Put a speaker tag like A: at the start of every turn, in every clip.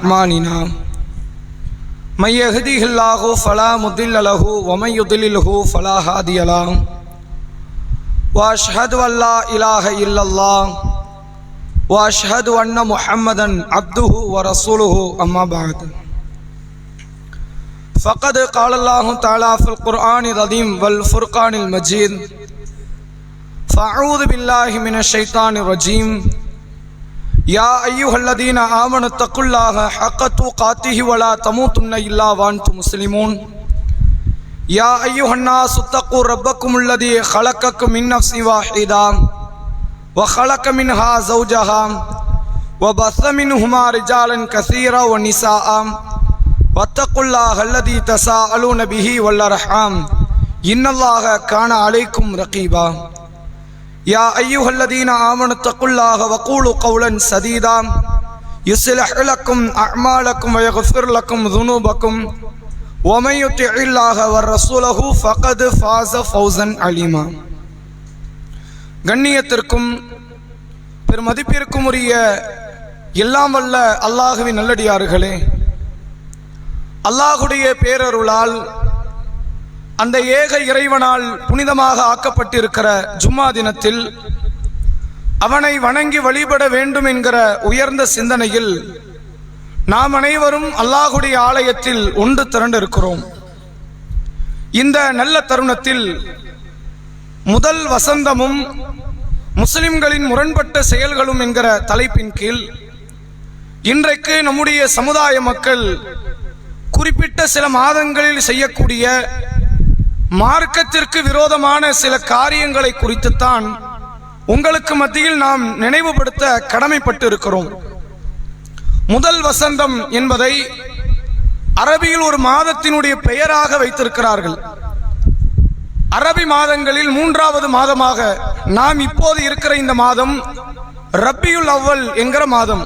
A: أعمالنا من يهده الله فلا مضل له ومن يضلله فلا هادي له وأشهد أن لا إله إلا الله وأشهد أن محمدا عبده ورسوله أما بعد فقد قال الله تعالى في القرآن العظيم والفرقان المجيد فأعوذ بالله من الشيطان الرجيم يا أيها الذين آمنوا اتقوا الله حق تقاته ولا تموتن إلا وأنتم مسلمون يا أيها الناس اتقوا ربكم الذي خلقكم من نفس واحدة وخلق منها زوجها وبث منهما رجالا كثيرا ونساء واتقوا الله الذي تساءلون به والأرحام إن الله كان عليكم رقيبا يا أيها الذين آمنوا اتقوا الله وقولوا قولا سديدا يصلح لكم أعمالكم ويغفر لكم ذنوبكم ومن يطع الله ورسوله فقد فاز فوزا عظيما. கண்ணியத்திற்கும் பெருமதிப்பிற்கும் உரிய எல்லாம் வல்ல அல்லாஹ்வின் நல்லடியார்களே, அல்லாஹுடைய பேரருளால் அந்த ஏக இறைவனால் புனிதமாக ஆக்கப்பட்டிருக்கிற ஜும்மா தினத்தில் அவனை வணங்கி வழிபட வேண்டும் என்கிற உயர்ந்த சிந்தனையில் நாம் அனைவரும் அல்லாஹுடைய ஆலயத்தில் ஒன்று திரண்டிருக்கிறோம். இந்த நல்ல தருணத்தில் முதல் வசந்தமும் முஸ்லிம்களின் முரண்பட்ட செயல்களும் என்கிற தலைப்பின் கீழ் இன்றைக்கு நம்முடைய சமுதாய மக்கள் குறிப்பிட்ட சில மாதங்களில் செய்யக்கூடிய மார்க்கத்திற்கு விரோதமான சில காரியங்களை குறித்துத்தான் உங்களுக்கு மத்தியில் நாம் நினைவுபடுத்த கடமைப்பட்டு இருக்கிறோம். முதல் வசந்தம் என்பதை அரபியில் ஒரு மாதத்தினுடைய பெயராக வைத்திருக்கிறார்கள். அரபி மாதங்களில் மூன்றாவது மாதமாக நாம் இப்போது இருக்கிற இந்த மாதம் ரப்பியுல் அவ்வல் என்கிற மாதம்.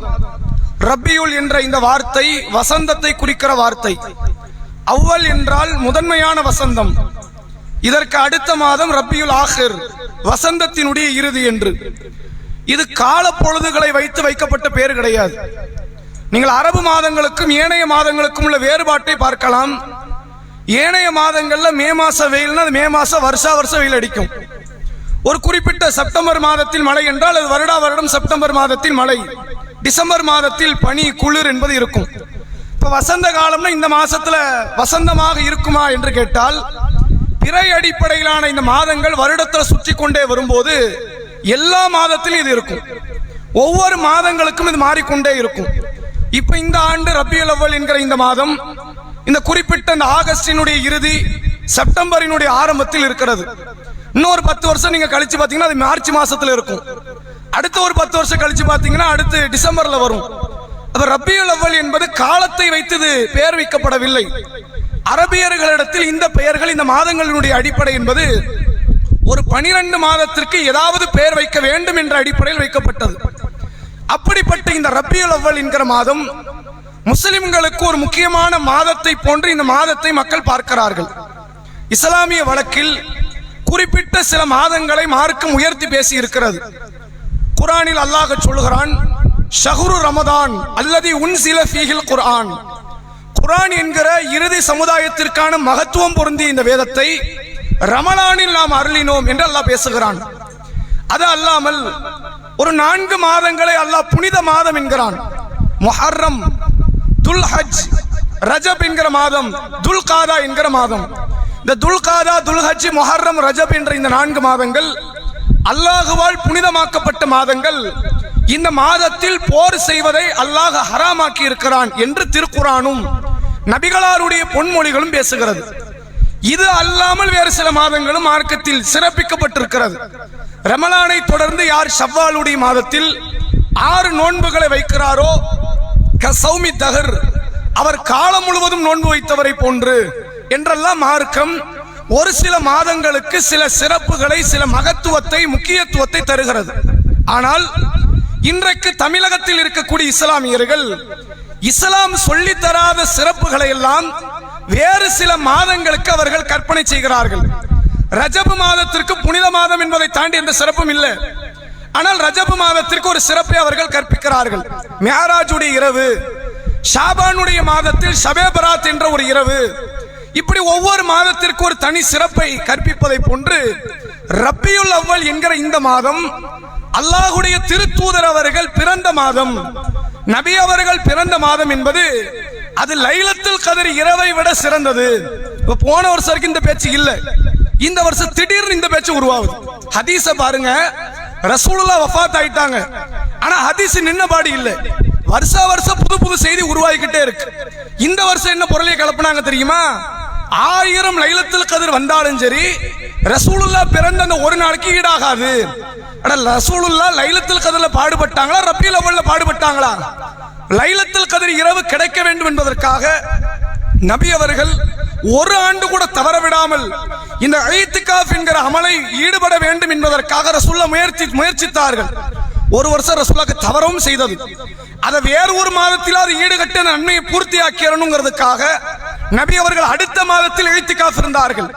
A: ரப்பியுல் என்ற இந்த வார்த்தை வசந்தத்தை குறிக்கிற வார்த்தை. அவ்வல் என்றால் முதன்மையான வசந்தம். இதற்கு அடுத்த மாதம் ரப்பியுல் ஆஹிர், வசந்தத்தினுடைய இறுதி என்று. இது கால பொழுதுகளை வைத்து வைக்கப்பட்ட பேர் கிடையாது. நீங்கள் அரபு மாதங்களுக்கும் ஏனைய மாதங்களுக்கும் உள்ள வேறுபாட்டை பார்க்கலாம். ஏனைய மாதங்கள்ல மே மாச வெயில்னா அது மே மாசம் வருஷா வெயில் அடிக்கும். ஒரு குறிப்பிட்ட செப்டம்பர் மாதத்தில் மழை என்றால் அது வருடா வருடம் செப்டம்பர் மாதத்தில் மழை, டிசம்பர் மாதத்தில் பனி குளிர் என்பது இருக்கும். இப்ப வசந்த காலம்னா இந்த மாசத்துல வசந்தமாக இருக்குமா என்று கேட்டால், பிறை அடிப்படையிலான இந்த மாதங்கள் வருடத்தில் சுற்றி கொண்டே வரும்போது எல்லா மாதத்திலும் இது இருக்கும். ஒவ்வொரு மாதங்களுக்கும் இது மாறிக்கொண்டே இருக்கும். இப்ப இந்த ஆண்டு ரப்பியுல் அவ்வல் என்கிற இந்த மாதம் இந்த குறிப்பிட்ட இந்த ஆகஸ்டினுடைய இறுதி செப்டம்பரினுடைய ஆரம்பத்தில் இருக்கிறது. இன்னொரு 10 வருஷம் நீங்க கழிச்சு பாத்தீங்கன்னா அது மார்ச் மாசத்துல இருக்கும். அடுத்த ஒரு 10 வருஷம் கழிச்சு பாத்தீங்கன்னா அடுத்து டிசம்பர்ல வரும். அது ரப்பியுல் அவ்வல் என்பது காலத்தை வைத்தது பெயர் வைக்கப்படவில்லை. அரபியர்களிடத்தில் இந்த பெயர்கள், இந்த மாதங்களினுடைய அடிப்படை என்பது ஒரு 12 மாதத்திற்கு ஏதாவது பெயர் வைக்க வேண்டும் என்ற அடிப்படையில் வைக்கப்பட்டது. அப்படிப்பட்ட இந்த ரப்பியுல் அவ்வல் என்கிற மாதம் முஸ்லிம்களுக்கு ஒரு முக்கியமான மாதத்தை போன்று இந்த மாதத்தை மக்கள் பார்க்கிறார்கள். இஸ்லாமிய வழக்கில் குறிப்பிட்ட சில மாதங்களை மார்க்கம் உயர்த்தி பேசி இருக்கிறது. குர்ஆனில் அல்லாஹ் சொல்கிறான், ஷஹ்ரு ரமதான் அல்லதி உன்சில ஃபீஹில் குர்ஆன். குர்ஆன் என்கிற இறுதி சமுதாயத்திற்கான மகத்துவம் பொருந்திய இந்த வேதத்தை ரமலானில் நாம் அருளினோம் என்று அல்லாஹ் பேசுகிறான். அது அல்லாமல் ஒரு 4 மாதங்களை அல்லாஹ் புனித மாதம் என்கிறான். முஹர்ரம், துல்ஹஜ், ரஜப் என்கிற மாதம், துல்காதா என்கிற மாதம். இந்த துல்காதா, துல்ஹஜ், முஹர்ரம், ரஜப் என்ற இந்த 4 மாதங்கள் அல்லாஹுவால் புனிதமாக்கப்பட்ட மாதங்கள். இந்த மாதத்தில் போர் செய்வதை அல்லாஹ் ஹராமாக்கி இருக்கிறான் என்று திருக்குர்ஆனும் நபிகளாருடைய பொன்மொழிகளும் பேசுகிறது. இது அல்லாமல் வேறு சில மாதங்களும் மார்க்கத்தில் சிறப்பிக்கப்பட்டிருக்கிறது. ரமலானை தொடர்ந்து யார் ஷவ்வாலுடைய மாதத்தில் 6 நோன்புகளை வைக்கிறாரோ, கசௌமி தஹர், அவர் காலம் முழுவதும் நோன்பு வைத்தவரை போன்று என்றெல்லாம் மார்க்கம் ஒரு சில மாதங்களுக்கு சில சிறப்புகளை, சில மகத்துவத்தை, முக்கியத்துவத்தை தருகிறது. ஆனால் இன்றைக்கு தமிழகத்தில் இருக்கக்கூடிய இஸ்லாமியர்கள் இஸ்லாம் சொல்லி தராத சிறப்புகளை எல்லாம் வேறு சில மாதங்களுக்கு அவர்கள் கற்பனை செய்கிறார்கள். ரஜபு மாதத்திற்கு புனித மாதம் என்பதை தாண்டி எந்த சிறப்பும் இல்லை. ஆனால் ரஜபு மாதத்திற்கு ஒரு சிறப்பை அவர்கள் கற்பிக்கிறார்கள். மிஅராஜுடைய இரவு, ஷாபானுடைய மாதத்தில் ஷபே பராத் என்ற ஒரு இரவு. இப்படி ஒவ்வொரு மாதத்திற்கு ஒரு தனி சிறப்பை கற்பிப்பதை போன்று ரப்பியுல் அவ்வல் என்கிற இந்த மாதம் அல்லாஹ்வுடைய திருத்தூதர் அவர்கள் பிறந்த மாதம், நபி அவர்கள் பிறந்த மாதம் என்பது அது லைலத்துல் கத்ர் இரவை விட சிறந்தது. இப்ப போன வருஷம் வரைக்கும் இந்த பேச்சு இல்ல, இந்த வருஷம் திடீர்னு இந்த பேச்சு உருவாகுது. ஹதீஸ பாருங்க, ரசூலுல்லாஹ் வஃபாத் ஆயிட்டாங்க, ஆனா ஹதீஸ் நின்னபாடி இல்ல. வருஷா வருஷம் புது புது செய்தி உருவாகிக்கிட்டே இருக்கு. இந்த வருஷம் என்ன பொருளை கலப்புனாங்க தெரியுமா? 1000 லைலத்துல் கத்ர் வந்தாலும் சரி ரசூலுல்லாஹ் பிறந்த அந்த ஒரு நாளைக்கு ஈடாகாது. அட ரசூலுல்லாஹ் லைலத்துல் கத்ர்ல பாடுபட்டாங்களா, ரபியுல் அவ்வல்ல பாடுபட்டாங்களா? லைலத்துல் கத்ர் இரவு கிடைக்க வேண்டும் என்பதற்காக நபி அவர்கள் ஒரு ஆண்டு கூட தவற விடாமல் இந்த இத்திகாஃப் என்கிற அமலை ஈடுபட வேண்டும் என்பதற்காக ரசூலுல்லாஹ் முயற்சித்தார்கள். ஒரு வருஷம் ரசூலுல்லாஹ் தவறவும் செய்தது. அதை வேறு ஒரு மாதத்தில் அது ஈடுகட்ட நன்மையை பூர்த்தியாக்கிறனுங்கிறதுக்காக நபி அவர்கள் அடுத்த மாதத்தில் இத்திகாஃப் இருந்தார்கள்.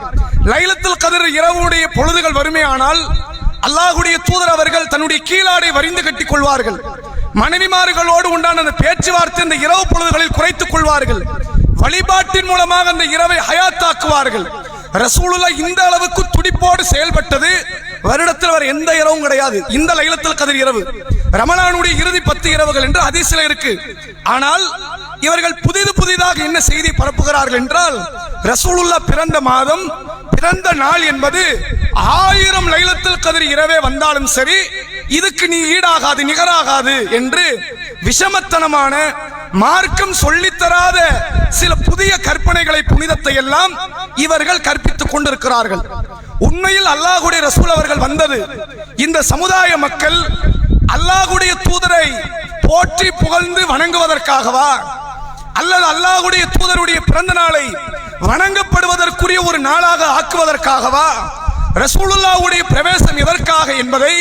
A: லைலத்துல் கத்ர் இரவுடைய பொழுதுகள் வருமையானால் அல்லாஹ்வுடைய தூதர் அவர்கள் தன்னுடைய கீழாடை வரிந்து கட்டிக் கொள்வார்கள். மனைவிமார்களோடு உண்டான அந்த பேச்சுவார்த்தை இந்த இரவு பொழுதுகளில் குறைத்துக் கொள்வார்கள். வழிபாட்டின் மூலமாக அந்த இரவை ஹயாத்தாக்குவார்கள். ரசூலுல்லாஹ் இந்த அளவுக்கு துடிப்போடு செயல்பட்டது வருடத்தில் வர எந்த இரவும் கிடையாது. இந்த லைலத்துல் கத்ர் இரவு ரமலானுடைய இறுதி 10 இரவுகள் என்று ஹதீஸ்ல இருக்கு. ஆனால் இவர்கள் புதிதாக என்ன செய்தி பரப்புகிறார்கள் என்றால், ரசூலுல்லாஹ் பிறந்த மாதம், பிறந்த நாள் என்பது 1000 லைலத்துல் கத்ர் இரவே வந்தாலும் சரி இதுக்கு நீ ஈடாகாது, நிகராகாது என்று விஷமத்தனமான மார்க்கம் சொல்லித்தராத சில புதிய கற்பனைகளை, புனிதத்தை எல்லாம் இவர்கள் கற்பித்துக் கொண்டிருக்கிறார்கள். உண்மையில் அல்லாஹ்வுடைய ரசூல் அவர்கள் வந்தது இந்த சமுதாய மக்கள் அல்லாஹ்வுடைய தூதரை போற்றி புகழ்ந்து வணங்குவதற்காகவா, அல்லது அல்லாஹ்வுடைய தூதருடைய பிறந்த நாளை வணங்கப்படுவதற்குரிய ஒரு நாளாக ஆக்குவதற்காகவா, ரசூலுல்லாஹ்வுடைய பிரவேசம் எதற்காக என்பதை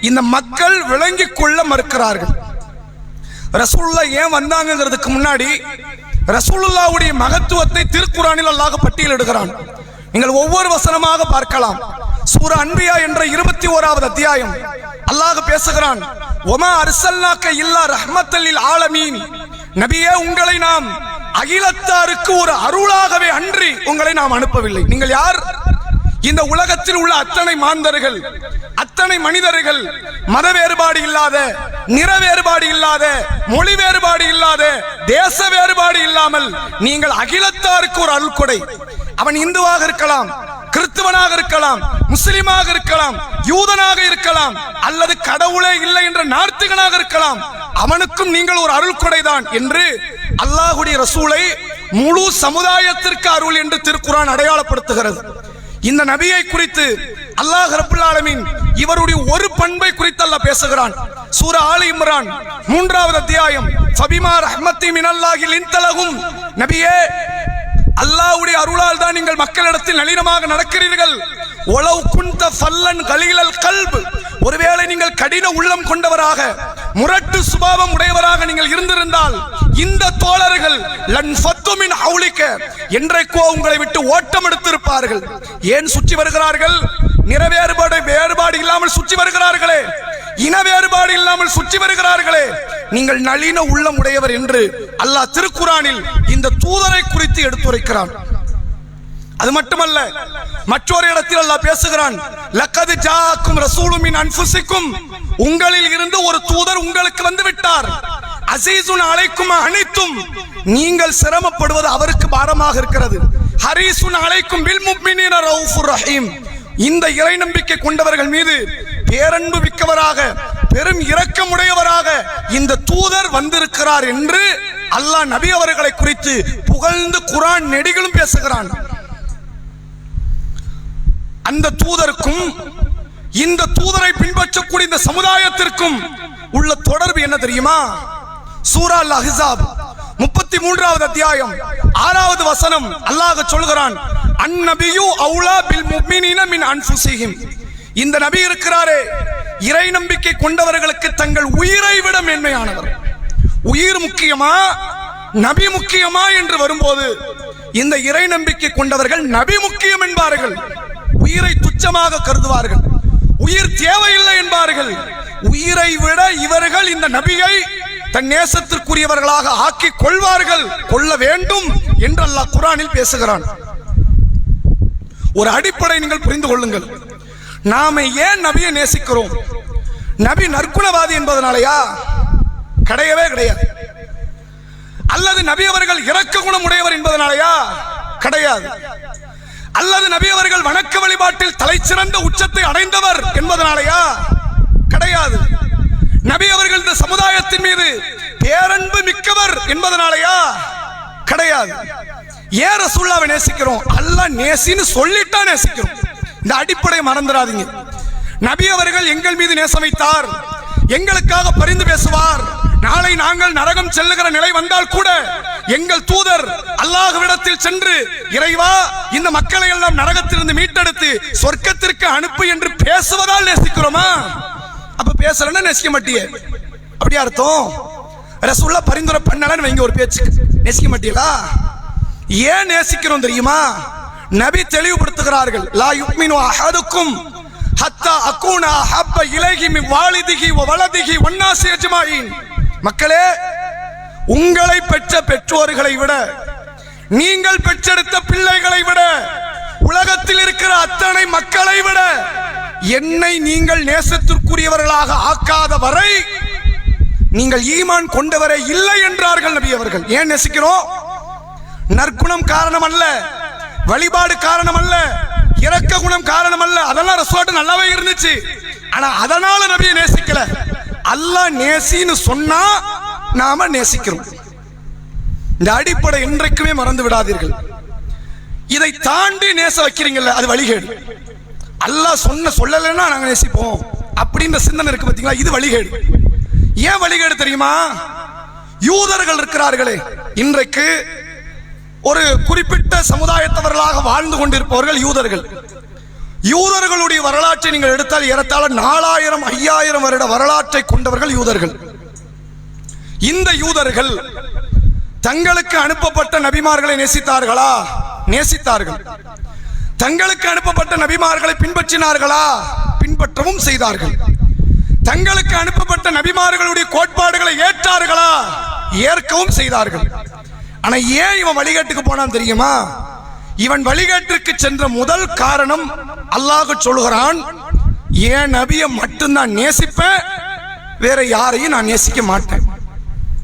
A: இந்த மக்கள் விளங்கிக் கொள்ள மறுக்கிறார்கள். ரசூலுல்லாஹ் ஏன் வந்தாங்கிறதுக்கு முன்னாடி ரசூலுல்லாஹ்வுடைய மகத்துவத்தை திருக்குர்ஆனில் அல்லாஹ் பட்டியலிடுகிறான். நீங்கள் ஒவ்வொரு வசனமாக பார்க்கலாம். சூரா அன்பியா என்ற 21வது அத்தியாயம் அல்லாஹ் பேசுகிறான். ஒமா அர்சல்னாக்க இல்லா ரஹ்மத்தல் லில் ஆலமீன், நபியே உங்களை நாம் அகிலத்தாருக்கு ஒரு அருளாகவே அன்றி உங்களை நாம் அனுப்பவில்லை. நீங்கள் யார்? இந்த உலகத்தில் உள்ள அத்தனை மாந்தர்கள், அத்தனை மனிதர்கள், மத வேறுபாடு இல்லாத, நிற வேறுபாடு இல்லாத, மொழி வேறுபாடு இல்லாத, தேச வேறுபாடு இல்லாமல் நீங்கள் அகிலத்தாருக்கு ஒரு அருள்கொடை. அவன் இந்துவாக இருக்கலாம், கிறிஸ்துவனாக இருக்கலாம், முஸ்லிமாக இருக்கலாம், யூதனாக இருக்கலாம், அல்லது கடவுளே இல்லை என்ற நார்த்திகனாக இருக்கலாம், அவனுக்கும் நீங்கள் ஒரு அருள்கொடை தான் என்று அல்லாஹ்வுடைய ரசூலை முழு சமுதாயத்திற்கு அருள் என்று திருக்குர்ஆன் அடையாளப்படுத்துகிறது. இந்த நபியை குறித்து அல்லாஹ் ரப்பல் ஆலமீன் இவருடைய ஒரு பண்பை குறித்து அல்லாஹ் பேசுகிறான். சூரா ஆலி இம்ரான் 3வது அத்தியாயம், ஃபபிமா ரஹ்மத்தி மினல்லாஹி லின்தலஹும், நபியே அல்லாஹ்வுடைய அருளால் தான் நீங்கள் மக்களிடத்தில் நளினமாக நடக்கிறீர்கள். ஒலவ் குன்த ஃபல்லன் கலீலல் கல்ப், ஒருவேளை நீங்கள் கடின உள்ளம் கொண்டவராக, முரட்டு சுபாவம் உடையவராக நீங்கள் இருந்திருந்தால் இந்த தோழர்கள் லன் ஃபத்து மின் ஹவுலிக, என்றைக்கோ உங்களை விட்டு ஓட்டம் எடுத்திருப்பார்கள். ஏன் சுற்றி வருகிறார்கள்? நிற வேறுபாடு இல்லாமல் சுற்றி வருகிறார்களே, இன வேறுபாடு இல்லாமல் சுற்றி வருகிறார்களே, நீங்கள் நளின உள்ளம் உடையவர் என்று அல்லாஹ் திருக்குர்ஆனில் இந்த தூதரை குறித்து எடுத்துரைக்கிறான். அது மட்டுமல்ல, மற்றொரு இடத்தில் அல்லாஹ் பேசுகிறான். லக்கத் ஜாஅக்கும் ரசூலும் மின் அன்ஃபுசிக்கும், உங்களில் இருந்து ஒரு தூதர் உங்களுக்கு வந்து விட்டார். அஸீஸுன் அலைக்கும் அனைத்தும், நீங்கள் சிரமப்படுவது அவருக்கு பாரமாக இருக்கிறது. ஹரீஸுன் அலைக்கும் பில் முஃமினீன ரவுஃபுர் ரஹீம், இந்த இறை நம்பிக்கை கொண்டவர்கள் மீது பேரன்பு மிக்கவராக, பெரும் இரக்கமுடையவராக இந்த தூதர் வந்திருக்கிறார் என்று அல்லாஹ் நபி அவர்களை குறித்து புகழ்ந்து குர்ஆன் நெடிகளும் பேசுகிறான். அந்த தூதருக்கும் இந்த தூதரை பின்பற்றக்கூடிய இந்த சமுதாயத்திற்கும் உள்ள தொடர்பு என்ன தெரியுமா? சூரா அல் அஹ்ஸாப் 33வது அத்தியாயம் 6வது வசனம் அல்லாஹ் சொல்கிறான், அந்நபியு அவுலா பில் முஃமினீன மின் அன்ஃபுஸிஹிம், இந்த நபி இருக்கிறாரே இறை நம்பிக்கை கொண்டவர்களுக்கு தங்கள் உயிரை விட மேன்மையானவர். உயிர் முக்கியமா, நபி முக்கியமா என்று வரும்போது இந்த இறை நம்பிக்கை கொண்டவர்கள் நபி முக்கியம் என்பார்கள். உயிரை துச்சமாக கருதுவார்கள், உயிர் தேவையில்லை என்பார்கள். உயிரை விட இவர்கள் இந்த நபியை தன் நேசத்திற்குரியவர்களாக ஆக்கி கொள்வார்கள், கொள்ள வேண்டும் என்று அல்லாஹ் குர்ஆனில் பேசுகிறான். ஒரு அடிப்படை நீங்கள் புரிந்து கொள்ளுங்கள். நாம ஏன் நபியை நேசிக்கிறோம்? நபி நற்குணவாதி என்பதனாலயா? கிடையவே கிடையாது. அல்லது நபி அவர்கள் இரக்க குணம் உடையவர் என்பதனாலயா? கிடையாது. அல்லது நபி அவர்கள் வணக்க வழிபாட்டில் தலைச்சிறந்த உச்சத்தை அடைந்தவர் என்பதனாலயா? கிடையாது. நபி அவர்கள் இந்த சமுதாயத்தின் மீது பேரன்பு மிக்கவர் என்பதனாலயா? கிடையாது. ஏன் ரசூலுல்லாஹ்வை நேசிக்கிறோம்? அல்லாஹ் நேசின்னு சொல்லிட்டா நேசிக்கிறோம். இந்த அடிப்படையை மறந்துடாதீங்க. நபி அவர்கள் எங்கள் மீது நேசம் வைத்தார், எங்களுக்காக பரிந்து பேசுவார். நாளை நாங்கள் நரகம் செல்லுகிற நிலை வந்தால் கூட எங்கள் தூதர் அல்லாஹ்விடத்தில் சென்று, இறைவா இந்த மக்களை எல்லாம் நரகத்திலிருந்து மீட்டெடுத்து சொர்க்கத்திற்கு அனுப்பு என்று பேசுவதால் நேசிக்கிறோமா? அப்ப பேசலன்னா நேசிக்க மாட்டியே, அப்படியா அர்த்தம்? ரசூலுல்லாஹ் பரிந்துரை பண்ணலன்னு வைங்க ஒரு பேச்சு, நேசிக்க மாட்டீங்களா? ஏன் நேசிக்கிறோம் தெரியுமா? நபி தெளிவுபடுத்துகிறார்கள், லா யுக்மினு அஹதுக்கும் ஹத்தா அகூன அஹப்ப இலைஹி மின் வாலிதிஹி வ வலதிஹி வன்னாஸி அஜ்மாயின். மக்களே, உங்களை பெற்ற பெற்றோர்களை விட, நீங்கள் பெற்றெடுத்த பிள்ளைகளை விட, உலகத்தில் இருக்கிற அத்தனை மக்களை விட என்னை நீங்கள் நேசத்திற்குரியவர்களாக ஆக்காத வரை நீங்கள் ஈமான் கொண்டவரே இல்லை என்றார்கள் நபி அவர்கள். ஏன் நேசிக்கிறோம்? நற்குணம் காரணம் அல்ல, வழிபாடு காரணம் அல்ல, இரக்க குணம் காரணம் அல்ல. அதெல்லாம் ரசூலுல்லாஹ் நல்லாவே இருந்துச்சு. ஆனா அதனால நபியை நேசிக்கல. அல்லாஹ் நேசின்னு சொன்னா நாம நேசிக்கிறோம். இந்த அடிப்படை என்றைக்குமே மறந்து விடாதீர்கள். இதை தாண்டி நேச வைக்கிறீங்கல்ல, அது வழிகேடு. அல்லாஹ் சொல்லலைன்னா நாங்க நேசிப்போம் அப்படின்ற சிந்தனை இருக்கு பாத்தீங்களா, இது வழிகேடு. ஏன் வழிகேடு தெரியுமா? யூதர்கள் இருக்கிறார்களே, இன்றைக்கு ஒரு குறிப்பிட்ட சமுதாயத்தவர்களாக வாழ்ந்து கொண்டிருப்பவர்கள் யூதர்கள். யூதர்களுடைய வரலாற்றை நீங்கள் எடுத்தால் ஏறத்தாழ 4000 5000 வருட வரலாற்றை கொண்டவர்கள் யூதர்கள். இந்த யூதர்கள் தங்களுக்கு அனுப்பப்பட்ட நபிமார்களை நேசித்தார்களா? நேசித்தார்கள். தங்களுக்கு அனுப்பப்பட்ட நபிமார்களை பின்பற்றினார்களா? பின்பற்றவும் செய்தார்கள். தங்களுக்கு அனுப்பப்பட்ட நபிமார்களுடைய கோட்பாடுகளை ஏற்றார்களா? ஏற்கவும் செய்தார்கள். ஆனா ஏன் இவன் வழிகாட்டுக்கு போனான் தெரியுமா? இவன் வழிகாட்டிற்கு சென்ற முதல் காரணம் அல்லாஹ் சொல்கிறான், ஏன் நபியை மட்டும்தான் நேசிப்பேன், வேற யாரையும் நான் நேசிக்க மாட்டேன்.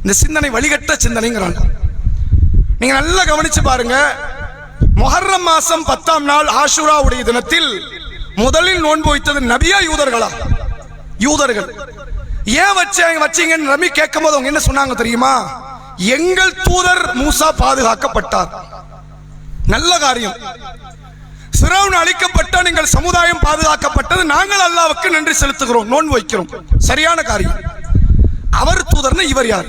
A: இந்த சிந்தனை வழிகட்ட சிந்தனைங்கிறான். நீங்க நல்லா கவனிச்சு பாருங்க. முஹர்ரம் மாசம் 10ஆம் நாள் ஆஷுராவுடைய தினத்தில் முதலில் நோன்பு வைத்தது நபியா யூதர்களா? யூதர்கள். ஏன் வச்சீங்கன்னு நபி கேட்கும் போது அவங்க என்ன சொன்னாங்க தெரியுமா? எங்கள் தூதர் மூசா பாதுகாக்கப்பட்டார். நல்ல காரியம். ஃபிரௌன் அழிக்கப்பட்டால் எங்கள் சமுதாயம் பாதுகாக்கப்பட்டது, நாங்கள் அல்லாஹ்வுக்கு நன்றி செலுத்துகிறோம், நோன்பு வைக்கிறோம். சரியான காரியம். அவர் தூதர்னு இவர் யார்?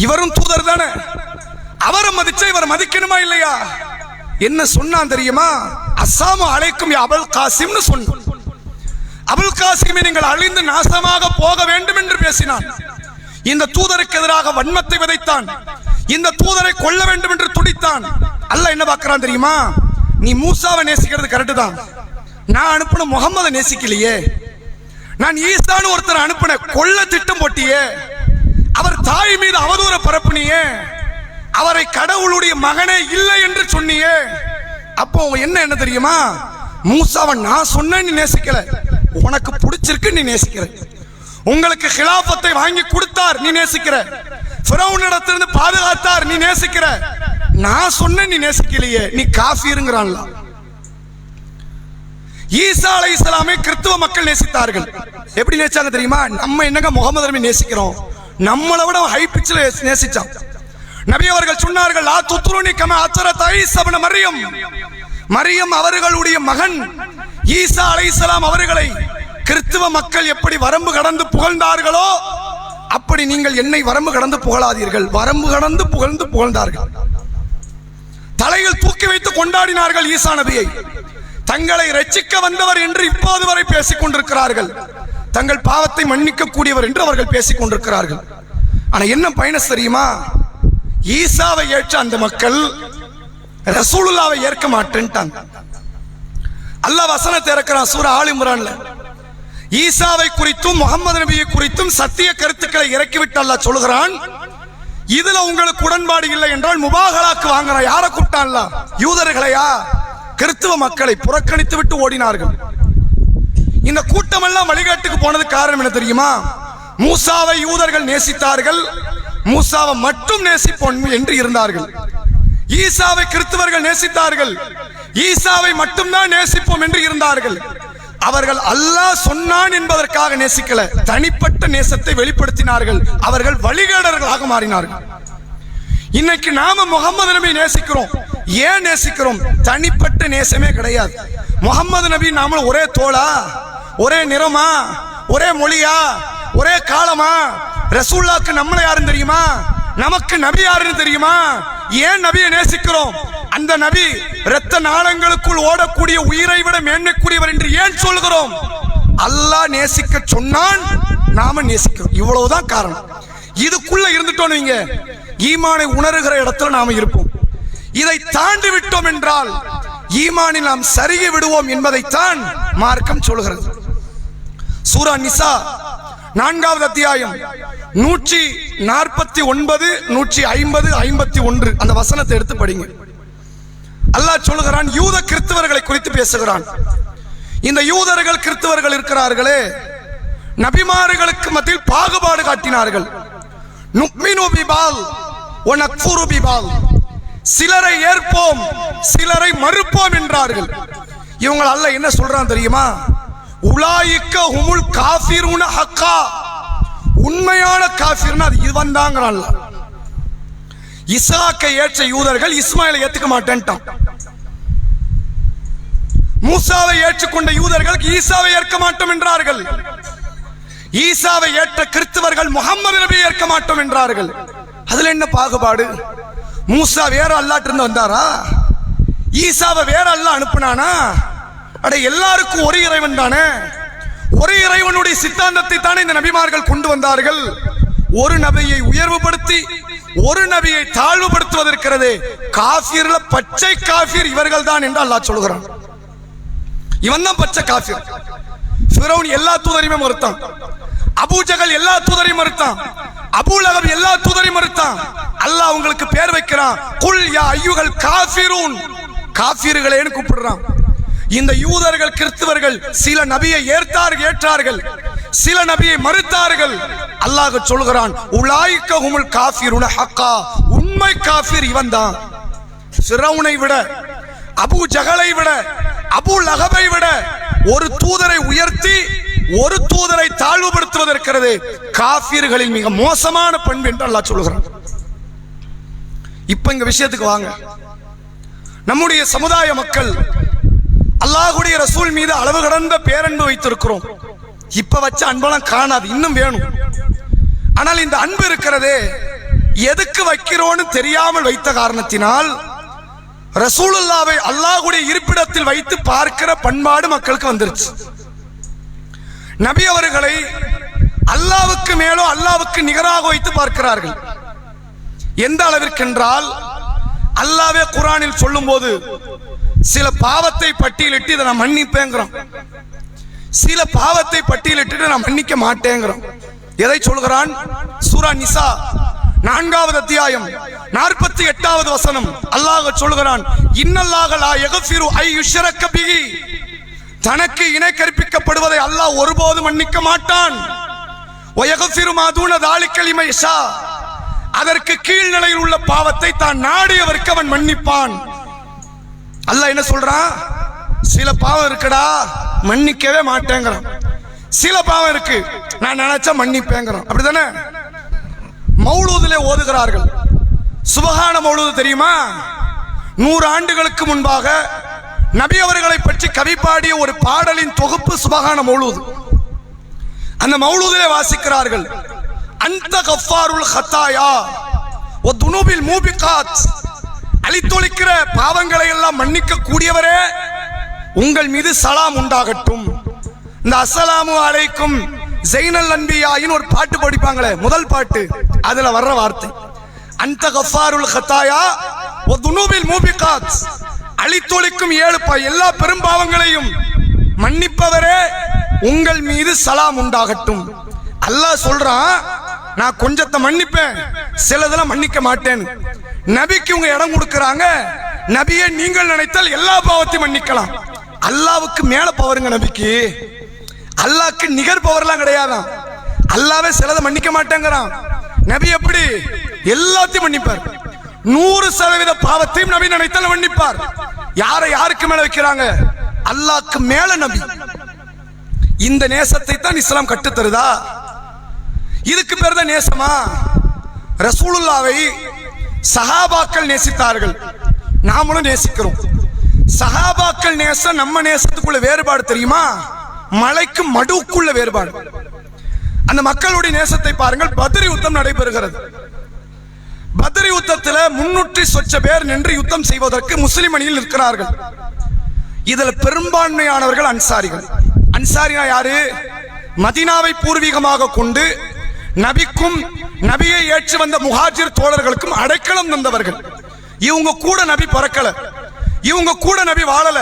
A: இவரும் தூதர் தானே. அவரை மதிச்சா இவர் மதிக்கணுமா இல்லையா? என்ன சொன்னான் தெரியுமா? அஸ்ஸலாமு அலைக்கும் யா அபுல் காசிம்னு சொன்னான். அபுல் காசிமை நீங்கள் அழிந்து நாசமாக போக வேண்டும் என்று பேசினான். இந்த தூதருக்கு எதிராக வன்மத்தை விதைத்தான். இந்த தூதரை கொல்ல வேண்டும் என்று துடித்தான். அல்லாஹ் என்ன பார்க்கிறான் தெரியுமா? நீ மூசாவை நேசிக்கிறது கரெக்ட் தான், நான் அனுப்பின முகம்மதை நேசிக்கலையே. நான் ஈசான்னு ஒருத்தர் அனுப்பின, கொல்ல திட்டம் போட்டியே. அவர் தாய் மீது அவதூற பரப்புனியே. அவரை கடவுளுடைய மகனே இல்லை என்று சொன்னியே. அப்போ என்ன தெரியுமா? மூசாவை நான் சொன்ன நீ நேசிக்கல, உனக்கு பிடிச்சிருக்கு நீ நேசிக்கிற. உங்களுக்கு கிலாபத்தை வாங்கி கொடுத்தார், நீ நேசிக்கிற. ஃபிரௌனிடத்திலிருந்து பாதுகாத்தார், நீ நேசிக்கிற. நான் சொன்ன நீ நேசிக்கலையே, நீ காஃபிருங்கறான்ல. ஈசா அலைஹிஸ்ஸலாமை கிறிஸ்தவ மக்கள் நேசித்தார்கள். எப்படி நேசிச்சாங்க தெரியுமா? நம்ம என்னங்க முகமது நபி நேசிக்கிறோம், நம்மளை விட ஹை பிச்சில் நேசிச்சான். நபி அவர்கள் சொன்னார்கள், லா துத்ருனி கமா அத்ரத் ஈஸா இப்னு மரியம். மரியம் அவர்களுடைய மகன் ஈசா அலைஹிஸ்ஸலாம் அவர்களை கிறிஸ்தவ மக்கள் எப்படி வரம்பு கடந்து புகழ்ந்தார்களோ அப்படி நீங்கள் என்னை வரம்பு கடந்து புகழாதீர்கள். வரம்பு கடந்து புகழ்ந்தார்கள். தலையில் தூக்கி வைத்து கொண்டாடினார்கள் ஈசா நபியை. தங்களை ரட்சிக்க வந்தவர் என்று இப்போது வரை பேசிக் கொண்டிருக்கிறார்கள். தங்கள் பாவத்தை மன்னிக்க கூடியவர் என்று அவர்கள் பேசிக் கொண்டிருக்கிறார்கள். ஆனா என்ன பயணம் தெரியுமா? ஈசாவை ஏற்ற அந்த மக்கள் ரசூலுல்லாவை ஏற்க மாட்டேன்ட்டாங்க. அல்லாஹ் வசனத்தை இறக்குறான் சூரா ஆல் இம்ரான்ல. ஈசாவை குறித்தும் முகமது நபியை குறித்தும் சத்திய கருத்துக்களை இறக்கிவிட்டு அல்லாஹ் சொல்கிறான், இதுல உங்களுக்கு உடன்பாடு இல்லை என்றால் முபாகலாக்கு வாங்குறான். யாரை கூப்பிட்டான்ல? யூதர்களையா? கிறிஸ்துவ மக்களை புறக்கணித்து விட்டு ஓடினார்கள். இந்த கூட்டம் எல்லாம் வழிகாட்டுக்கு போனது காரணம் என்ன தெரியுமா? மூசாவை யூதர்கள் நேசித்தார்கள், மூசாவை மட்டும் நேசிப்போம் என்று இருந்தார்கள். ஈசாவை கிறிஸ்தவர்கள் நேசித்தார்கள், ஈசாவை மட்டும்தான் நேசிப்போம் என்று இருந்தார்கள். அவர்கள் அல்லாஹ் சொன்னான் என்பதற்காக நேசிக்கல, தனிப்பட்ட நேசத்தை வெளிப்படுத்தினார்கள். அவர்கள் வழிகேடர்களாக மாறினார்கள். இன்னைக்கு நாம முகமது நபி நேசிக்கிறோம். ஏன் நேசிக்கிறோம்? தனிப்பட்ட நேசமே கிடையாது. முகமது நபி நாம ஒரே தோளா, ஒரே நிறமா, ஒரே மொழியா, ஒரே காலமா? ரசூலுல்லாஹ்க்கு நம்மள யாருன்னு தெரியுமா? நமக்கு நபி யாருன்னு தெரியுமா? ஏன் நபியை நேசிக்கிறோம்? அந்த நபி இரத்த நாளங்களுக்குள் ஓடக்கூடிய உயிரை விட மேன்மைக்குரியவர் என்று ஏன் சொல்கிறோம்? அல்லாஹ் நேசிக்க சொன்னான், நாம நேசிக்கிறோம். இவ்வளவுதான் காரணம். இதுக்குள்ள இருந்துட்டோம் நீங்க, ஈமானை உணர்கிற இடத்துல நாம இருப்போம். இதை தாண்டி விட்டோம் என்றால் ஈமானில் நாம் சருகி விடுவோம் என்பதைத்தான் மார்க்கம் சொல்கிறது. சூரா நிசா 4வது அத்தியாயம் 149, 150, 51 அந்த வசனத்தை எடுத்து படிங்க. அல்லாஹ் சொல்கிறான், யூத கிறிஸ்தவர்களை குறித்து பேசுகிறான். இந்த யூதர்கள் கிறிஸ்தவர்கள் இருக்கிறார்களே, நபிமார்களுக்கு மத்தியில் பாகுபாடு காட்டினார்கள். நுக்மினு பிபால் வ நக்ஃபுரு பிபால், சிலரை ஏற்போம் சிலரை மறுப்போம் என்றார்கள். இவங்க அல்லாஹ் என்ன சொல்றான் தெரியுமா? உலாயிக்க ஹுமுல் காஃபிரூன ஹக்கா, உண்மையான காஃபிர்னா அது இவன் தாங்கறான். இஸ்ஹாக்கை ஏற்ற யூதர்கள் இஸ்மாயிலை ஏத்துக்க மாட்டேன்ட்டான். மூசாவை ஏற்றுக்கொண்ட யூதர்கள் ஈசாவை ஏற்க மாட்டோம் என்றார்கள். ஈசாவை ஏற்ற கிறிஸ்தவர்கள் முகமது நபியை ஏற்க மாட்டோம் என்றார்கள். அதுல என்ன பாகுபாடு? மூசா வேற அல்லாஹ்ட்ட இருந்து வந்தாரா? ஈசாவை வேற அல்லாஹ் அனுப்புனானா? அட எல்லாருக்கும் ஒரு இறைவன் தானே. ஒரு இறைவனுடைய சித்தாந்தத்தை தானே இந்த நபிமார்கள் கொண்டு வந்தார்கள். ஒரு நபியை உயர்வுபடுத்தி ஒரு நபியை தாழ்வுபடுத்துவதற்கிறது. காஃபிர்ல பச்சை காஃபிர் இவர்கள் தான் என்று அல்லாஹ் சொல்கிறான். இவன் தான் பச்சை காஃபிர். ஃபிரௌன் எல்லா தூதரையுமே மறுத்தான், அபூ ஜஹல் எல்லா தூதரையும் மறுத்தான், அபூ லஹப் எல்லா தூதரையும் மறுத்தான். அல்லாஹ் உங்களுக்கு பேர் வைக்கிறான், குல் யா அய்யுஹல் காஃபிரூன், காஃபிர்களேன்னு கூப்பிடுறான். இந்த யூதர்கள் கிறிஸ்தவர்கள் சில நபியை ஏற்றார்கள், சில நபியை மறுத்தார்கள். அல்லாஹ் சொல்கிறான், உலாயிக்க ஹுமுல் காஃபிரூன ஹக்கா, உண்மை காஃபிர் இவன் தான். ஃபிரௌனை விட, அபூ ஜஹலை விட, அபூ லஹபை விட ஒரு தூதரை உயர்த்தி ஒரு தூதரை தாழ்வுபடுத்துவதற்கிறது காஃபிர்களின் மிக மோசமான பண்பு என்று அல்லாஹ் சொல்கிறான். இப்ப இங்க விஷயத்துக்கு வாங்க. நம்முடைய சமுதாய மக்கள் அல்லாஹ்வுடைய ரசூல் மீது அளவு கடந்த பேரன்பு வைத்திருக்கிறோம். இப்ப வச்ச அன்பெல்லாம் காணாது, இன்னும் வேணும். ஆனால் இந்த அன்பு இருக்கிறதே, எதுக்கு வைக்கிறோன்னு தெரியாமல் வைத்த காரணத்தினால் ரசூலுல்லாவை அல்லாஹ்வுடைய இருப்பிடத்தில் வைத்து பார்க்கிற பண்பாடு மக்களுக்கு வந்துருச்சு. நபி அவர்களை அல்லாஹ்வுக்கு மேலோ அல்லாஹ்வுக்கு நிகராக வைத்து பார்க்கிறார்கள். எந்த அளவிற்கென்றால் அல்லாஹ்வே குர்ஆனில் சொல்லும்போது சில பாவத்தை பட்டியலிட்டு இதை நான் மன்னிப்பேங்கிறோம், சில பாவத்தை பட்டியலிட்டு நான் மன்னிக்க மாட்டேங்கிறோம். எதை சொல்கிறான்? சூரா நிசா 4வது அத்தியாயம் 48வது வசனம். அல்லாஹ் சொல்கிறான், இன்னல்லாஹ லா யக்ஃபிரு ஐ யுஷ்ரக பிஹி, தனக்கு இணை கற்பிக்கப்படுவதை அல்லாஹ் ஒருபோதும் மன்னிக்க மாட்டான். வ யக்ஃபிரு மா தூன தாலிக லிமன் யஷா, அதற்கு கீழ்நிலையில் உள்ள பாவத்தை தான் நாடியவருக்கு அவன் மன்னிப்பான். அல்லாஹ் என்ன சொல்றான்? சில பாவம் இருக்குடா மன்னிக்கவே மாட்டேங்கிறான், சில பாவம் இருக்கு நான் நினைச்சா மன்னிப்பேங்கிறான். அப்படிதானே? மௌலூதிலே ஓதுகிறார்கள். சுபஹான மௌலூது தெரியுமா? 100 ஆண்டுகளுக்கு முன்பாக நபி அவர்களை பற்றி கவி பாடிய ஒரு பாடலின் தொகுப்பு சுபஹான மௌலூது. அந்த மௌலூதிலே வாசிக்கிறார்கள், அந்த கஃபாருல் ஹத்தாயா வ துனூபில் மூபிகாத், அழித்தொழிக்கிற பாவங்களை எல்லாம் மன்னிக்க கூடியவரே உங்கள் மீது சலாம் உண்டாகட்டும். இந்த அஸ்ஸலாமு அலைக்கும் ஜைனல் அன்பியாயின் ஒரு பாட்டு படிப்பாங்களே, முதல் பாட்டு, அதுல வர்ற வார்த்தை அந்த கஃபாருல் ஹத்தாயா வ துனூபில் மூபிகாத், அழித்தொழிக்கும் 7 எல்லா பெரும் பாவங்களையும் மன்னிப்பவரே உங்கள் மீது சலாம் உண்டாகட்டும். அல்லாஹ் சொல்றான், நான் கொஞ்சத்தை மன்னிப்பேன், சிலதெல்லாம் மன்னிக்க மாட்டேன். நபிக்கு இவங்க இடம் கொடுக்கறாங்க. நபியை நீங்கள் நினைத்தால் எல்லா பாவத்தையும் மன்னிக்கலாம். அல்லாவுக்கு மேல பவருங்க நபிக்கு. அல்லாஹ்க்கு நிகர் பவர்லாம் கிடையாதான். அல்லாவே சிலதை மன்னிக்க மாட்டேங்கிறான். நபி எப்படி எல்லாத்தையும் மன்னிப்பார். 100% பாவத்தையும் நபி நினைத்தால் மன்னிப்பார். யாரை யாருக்கு மேல வைக்கிறாங்க? அல்லாஹ்க்கு மேல நபி. இந்த நேசத்தை தான் இஸ்லாம் கட்டுத்தருதா? இதுக்கு பேர் தான் நேசமா? ரசூலுல்லாவை சஹாபாக்கள் நேசித்தார்கள், நாமளும் நேசிக்கிறோம். சஹாபாக்கள் நேசம் நம்ம நேசத்துக்குள்ள வேறுபாடு தெரியுமா? மலைக்கு மடுவுக்குள்ள வேறுபாடு. அந்த மக்களுடைய நேசத்தை பாருங்கள். பத்ர் யுத்தம் நடைபெறுகிறது. பத்ர் யுத்தத்தில் 300 சொச்ச பேர் நின்று யுத்தம் செய்வதற்கு முஸ்லிம் அணியில் இருக்கிறார்கள். இதில் பெரும்பான்மையானவர்கள் அன்சாரிகள். அன்சாரியா யாரு? மதீனாவை பூர்வீகமாக கொண்டு நபிக்கும் நபியை ஏற்று வந்த முஹாஜிர் தோழர்களுக்கும் அடைக்கலம் தந்தவர்கள். இவங்க கூட நபி பிறக்கல, இவங்க கூட நபி வாழல.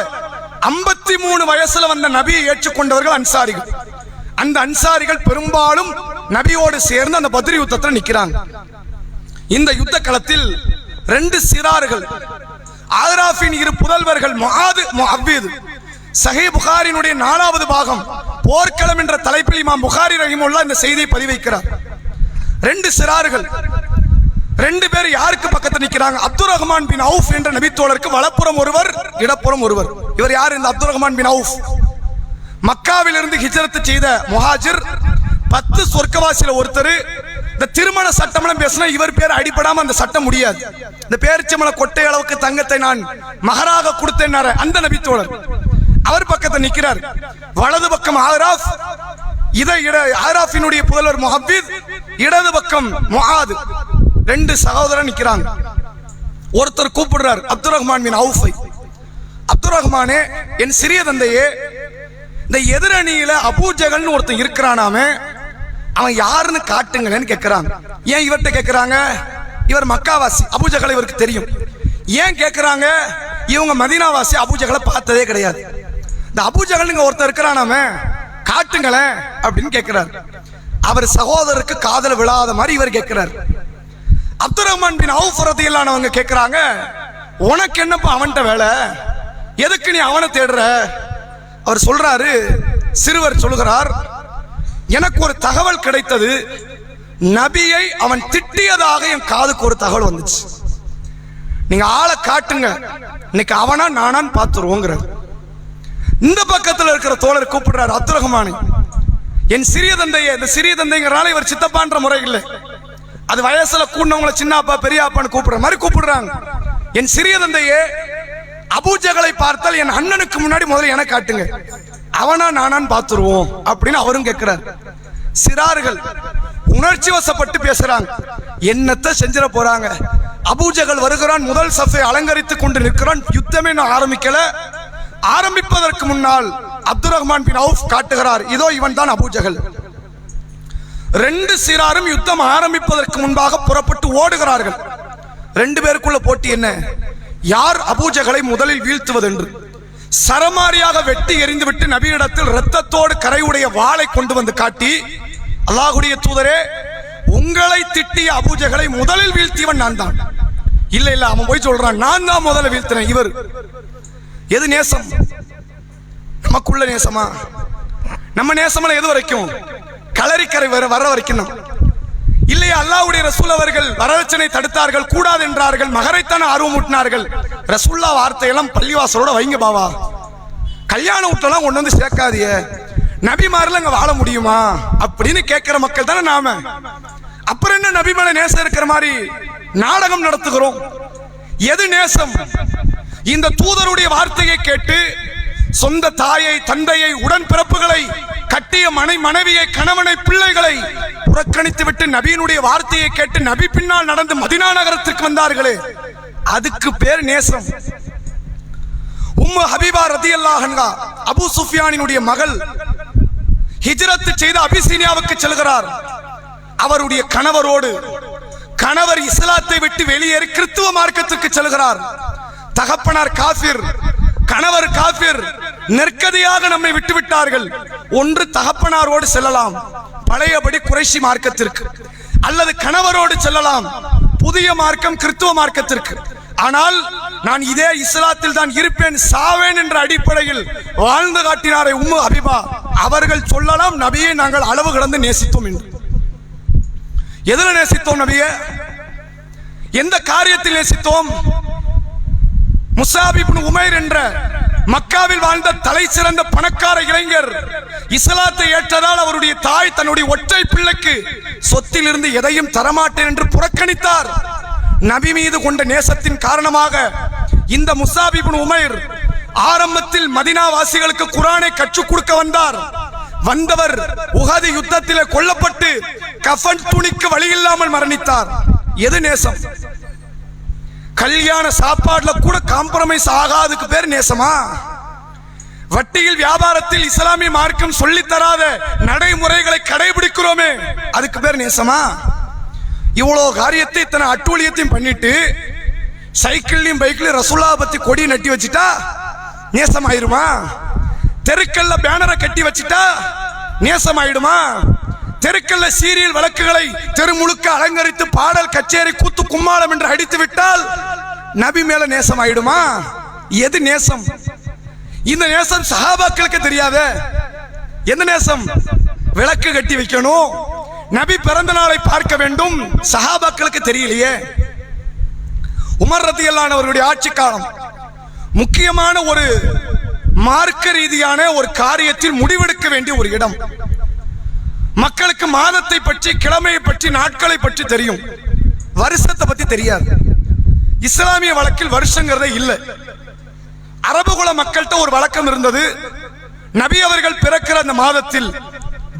A: 53 வயசுல வந்த நபியை ஏற்றுக்கொண்டவர்கள் அன்சாரிகள். அந்த அன்சாரிகள் பெரும்பாலும் நபியோடு சேர்ந்து அந்த பத்ர் யுத்தத்தில் நிற்கிறாங்க. இந்த யுத்த களத்தில் 2 சிறார்கள், ஆராஃபின் 2 புதல்வர்கள் முஆது முஅவ்வீத். சஹீஹ் புகாரினுடைய 4வது பாகம் போர்க்களம் என்ற தலைப்பில் இமாம் புகாரி ரஹிமஹுல்லாஹ் இந்த செய்தியை பதிவைக்கிறார். 2 சிறார்கள், 2 பேர் யாருக்கு பக்கத்தில் நிற்கிறாங்க? அப்துர் ரஹ்மான் பின் அவுஃப் என்ற நபித்தோழருக்கு வலப்புறம் ஒருவர், இடப்புறம் ஒருவர். இவர் யார்? இந்த அப்துர் ரஹ்மான் பின் அவுஃப் மக்காவிலிருந்து ஹிஜ்ரத் செய்த முஹாஜிர். 10 சொர்க்கவாசியில ஒருத்தர். இந்த திருமண சட்டம்லாம் பேசினா இவர் பேர் அடிபடாம அந்த சட்டம் முடியாது. இந்த பேரிச்சமல கொட்டை அளவுக்கு தங்கத்தை நான் மகராக கொடுத்தேன் அந்த நபித்தோழர். அவர் பக்கத்தில் நிற்கிறார். வலது பக்கம் ஆராஃப், ஆராஃபினுடைய புதல்வர் முஅவ்வீத், இடது பக்கம் முஆது. 2 சகோதரர் நிற்கிறாங்க. ஒருத்தர் கூப்பிடுறார் அப்துர் ரஹ்மான் பின் அவுஃபை. அப்துர் ரஹ்மானே, என் சிறிய தந்தையே, இந்த எதிரணியில அபூ ஜஹல்னு ஒருத்தன் இருக்கிறானாமே, அவன் யாருன்னு காட்டுங்கன்னு கேட்கிறாங்க. ஏன் இவர்கிட்ட கேட்கிறாங்க? இவர் மக்காவாசி, அபூ ஜஹல் இவருக்கு தெரியும். ஏன் கேட்கிறாங்க? இவங்க மதீனாவாசி, அபூ ஜஹலை பார்த்ததே கிடையாது. இந்த அபூ ஜஹல்ங்க ஒருத்தர் இருக்கிறானாமே, காட்டுங்களேன் அப்படின்னு கேட்கிறார். அவர் சகோதரருக்கு காதல விழாத மாதிரி இவர் கேட்கிறார். அப்துர் ரஹ்மான் பின் அவுஃப் ரலியல்லாஹு அவங்க கேட்கிறாங்க, உனக்கு என்னப்பா அவன்கிட்ட வேலை? எதுக்கு நீ அவனை தேடுற? அவர் சொல்றாரு, சிறுவர் சொல்கிறார், எனக்கு ஒரு தகவல் கிடைத்தது. நபியை அவன் திட்டியதாக என் காதுக்கு ஒரு தகவல் வந்துச்சு. நீங்க ஆளை காட்டுங்க, இன்னைக்கு அவனா நானான்னு பார்த்துருவோங்கிறார். இந்த பக்கத்தில் இருக்கிற தோழர் கூப்பிடுறாரு அப்துர் ரஹ்மான், என் சிறிய தந்தையே. இந்த சிறிய தந்தைங்கிறனால இவர் சித்தப்பான்ற முறை இல்லை, அது வயசுல கூடவங்களை சின்னப்பா பெரியாப்பான்னு கூப்பிடுற மாதிரி கூப்பிடுறாங்க. என் சிறிய தந்தையே, அபூ ஜஹலை பார்த்தால் என் அண்ணனுக்கு முன்னாடி முதல்ல எனக்கு காட்டுங்க, அவனா நானான்னு பார்த்துருவோம் அப்படின்னு அவரும் கேட்கிறார். சிறார்கள் உணர்ச்சி வசப்பட்டு பேசுறாங்க. என்னத்தை செஞ்சிட போறாங்க? அபூ ஜஹல் வருகிறான், முதல் சஃபை அலங்கரித்துக் கொண்டு நிற்கிறான். யுத்தமே நான் ஆரம்பிக்கல. ஆரம்பிப்பதற்கு முன்னால் அப்துர் ரஹ்மான் பின் அவுஃப் காட்டுகிறார், இதோ இவன் தான் அபூ ஜஹல். 2 சிறாரும் யுத்தம் ஆரம்பிப்பதற்கு முன்பாக புறப்பட்டு ஓடுகிறார்கள். 2 பேருக்குள்ள போட்டி என்ன? யார் அபூ ஜஹலை முதலில் வீழ்த்துவது என்று. சரமாரியாக வெட்டி எறிந்துவிட்டு நபியிடத்தில் இரத்தத்தோடு கரையுடைய வாளை கொண்டு வந்து காட்டி, அல்லாஹ்வுடைய தூதரே, உங்களை திட்டிய அபூ ஜஹலை முதலில் வீழ்த்தியவன் நான் தான். இல்ல இல்ல, அவன் போய் சொல்றான், நான் தான் முதல்ல வீழ்த்தினேன். இவர் எது நேசம்? நமக்குள்ள நேசமா? நம்ம நேசமல எது வரைக்கும்? களரிக்கரை வர வரைக்கும் தான். இல்லையா? அல்லாஹ்வுடைய ரசூல் அவர்கள் வரதட்சணை தடுத்தார்கள், கூடாது என்றார்கள், மகரைத்தான ஆர்வமூட்டினார்கள். ரசூல்லா வார்த்தையெல்லாம் பள்ளிவாசலோட வைங்க பாவா, கல்யாண வீட்டெல்லாம் கொண்டு வந்து சேர்க்காதிய, நபிமாரில் அங்க வாழ முடியுமா அப்படின்னு கேட்கிற மக்கள் தானே நாம. அப்புறம் என்ன நபி மேல நேசம் இருக்கிற மாதிரி நாடகம் நடத்துகிறோம்? எது நேசம்? இந்த தூதருடைய வார்த்தையை கேட்டு சொந்த தாயை, தந்தையை, உடன் பிறப்புகளை, கட்டிய மனைவியை, கணவனை, பிள்ளைகளை புறக்கணித்து விட்டு நபியினுடைய வார்த்தையை கேட்டு நபி பின்னால் நடந்து மதீனா நகரத்திற்கு வந்தார்களே, அதுக்கு பேர் நேசம். உம்மு ஹபீபா ரலியல்லாஹு அன்ஹா, அபூ சுஃபியானினுடைய மகள், ஹிஜ்ரத் செய்து அபிசீனியாவுக்கு செல்கிறார். அவருடைய கணவரோடு. கணவர் இஸ்லாத்தை விட்டு வெளியேறி கிறிஸ்துவ மார்க்கத்திற்கு செல்கிறார். தகப்பனார் காஃபிர், கணவர் காஃபிர். நெற்கதியாக நம்மை விட்டுவிட்டார்கள். ஒன்று தகப்பனாரோடு செல்லலாம் பழையபடி குறைஷி மார்க்கத்திற்கு, அல்லது கணவரோடு செல்லலாம் புதிய மார்க்கம் கிறிஸ்துவ மார்க்கத்திற்கு. ஆனால் நான் இதே இஸ்லாத்தில் தான் இருப்பேன், சாவேன் என்ற அடிப்படையில் வாழ்ந்து காட்டினாரே உம்மு ஹபீபா அவர்கள் சொல்லலாம், நபியை நாங்கள் அளவு கடந்து நேசித்தோம் என்று. எதுல நேசித்தோம் நபியே? எந்த காரியத்தில் நேசித்தோம்? முஸாப் இப்னு உமைர் என்ற மக்காவில் வாழ்ந்த தலை சிறந்த பணக்கார இளைஞர் இஸ்லாத்தை ஏற்றதால் அவருடைய தாய் தன்னுடைய ஒற்றை பிள்ளைக்கு சொத்தில் இருந்து எதையும் தரமாட்டேன் என்று புறக்கணித்தார். நபி மீது கொண்ட நேசத்தின் காரணமாக இந்த முஸாப் இப்னு உமைர் ஆரம்பத்தில் மதீனா வாசிகளுக்கு குர்ஆனை கற்றுக் கொடுக்க வந்தார். வந்தவர் உஹது யுத்தத்திலே கொல்லப்பட்டு கஃன் துணிக்கு வழி இல்லாமல் மரணித்தார். எது நேசம்? கல்யாண சாப்பாடுல கூட காம்ப்ரமைஸ் ஆகாதுக்கு பேர் நேசமா? வட்டியில் வியாபாரத்தில் இஸ்லாமிய மார்க்கம் சொல்லித் தராத நடைமுறைகளை கடைபிடிக்கிறோமே, அதுக்கு பேர் நேசமா? இவ்வளவு காரியத்தை இத்தனை அட்டூழியத்தையும் பண்ணிட்டு சைக்கிள்லயும் பைக்லயும் ரசூலுல்லாஹ் பத்தி கொடி நட்டி வச்சுட்டா நேசம் ஆயிருமா? தெருக்கல்ல பேனரை கட்டி வச்சுட்டா நேசம் ஆயிடுமா? தெருக்கல்ல சீரியல் வழக்குகளை தெரு முழுக்க அலங்கரித்து பாடல் கச்சேரி கூத்து கும்மாளம் என்று அடித்து விட்டால் நபி மேல நேசம் ஆயிடுமா? எது நேசம்? இந்த நேசம் சஹாபாக்களுக்கு தெரியாத எந்த நேசம்? விளக்கு கட்டி வைக்கணும், நபி பிறந்த நாளை பார்க்க வேண்டும், சஹாபாக்களுக்கு தெரியலையே. உமர் ரலியல்லாஹு அன்ஹு அவருடைய ஆட்சி காலம் முக்கியமான ஒரு மார்க்க ரீதியான ஒரு காரியத்தில் முடிவெடுக்க வேண்டிய ஒரு இடம். மக்களுக்கு மாதத்தை பற்றி, கிழமையை பற்றி, நாட்களை பற்றி தெரியும், வருஷத்தை பத்தி தெரியாது. இஸ்லாமிய வழக்கில் வருஷங்கிறதே இல்லை. அரபுகுல மக்கள்கிட்ட ஒரு வழக்கம் இருந்தது. நபி அவர்கள் பிறக்கிற அந்த மாதத்தில்,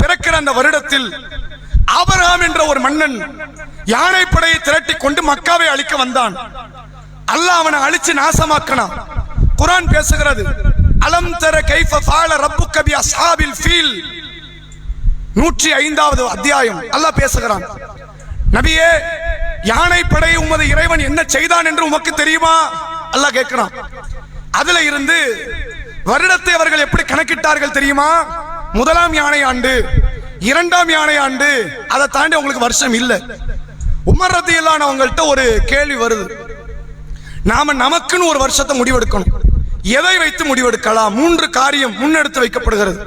A: பிறக்கிற அந்த வருடத்தில் ஆபிரகாம் என்ற ஒரு மன்னன் யானைப்படையை திரட்டி கொண்டு மக்காவை அழிக்க வந்தான். அல்லாஹ் அவனை அழிச்சு நாசமாக்கினான். குர்ஆன் பேசுகிறது, அலம் தர கைஃப ஃபஅல ரப்புக பி அஸ்ஹாபில் ஃபீல் 105வது அத்தியாயம். அல்லாஹ் பேசுகிறான், நபியே யானைப்படை உமது இறைவன் என்ன செய்தான் என்று உமக்கு தெரியுமா? அல்லாஹ் கேட்கிறான். அதுல இருந்து வருடத்தை அவர்கள் எப்படி கணக்கிட்டார்கள் தெரியுமா? முதலாம் யானை ஆண்டு, இரண்டாம் யானை ஆண்டு, அதை தாண்டி உங்களுக்கு வருஷம் இல்லை. உமர் ரலியல்லாஹு அன்ஹு அவங்கள்ட்ட ஒரு கேள்வி வருது, நாம நமக்குன்னு ஒரு வருஷத்தை முடிவெடுக்கணும். எதை வைத்து முடிவெடுக்கலாம்? 3 காரியம் முன்னெடுத்து வைக்கப்படுகிறது.